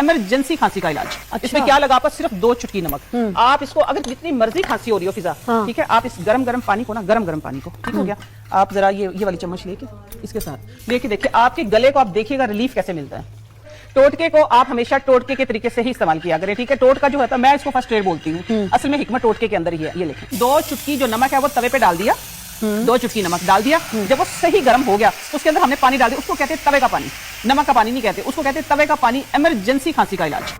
Emergency खांसी का इलाज। अच्छा। इसमें क्या लगा, आपका सिर्फ 2 चुटकी नमक। आप इसको अगर जितनी मर्जी खांसी हो रही हो फिजा, हाँ। ठीक है, आप इस गरम गरम पानी को ना, गरम गरम पानी को, ठीक हो गया, आप जरा ये वाली चम्मच लेके इसके साथ लेके देखिए आपके गले को, आप देखिएगा रिलीफ कैसे मिलता है। टोटके को आप हमेशा टोटके के तरीके से ही इस्तेमाल किया करें, ठीक है। टोटका जो होता है, मैं इसको फर्स्ट एड बोलती हूँ, असल में हिकमत टोटके के अंदर ही है। ये लेखें, 2 चुटकी जो नमक है वो तवे पे डाल दिया, 2 चुटकी नमक डाल दिया। जब वो सही गर्म हो गया तो उसके अंदर हमने पानी डाल दिया। उसको कहते हैं तवे का पानी, नमक का पानी नहीं कहते, उसको कहते हैं तवे का पानी। इमरजेंसी खांसी का इलाज।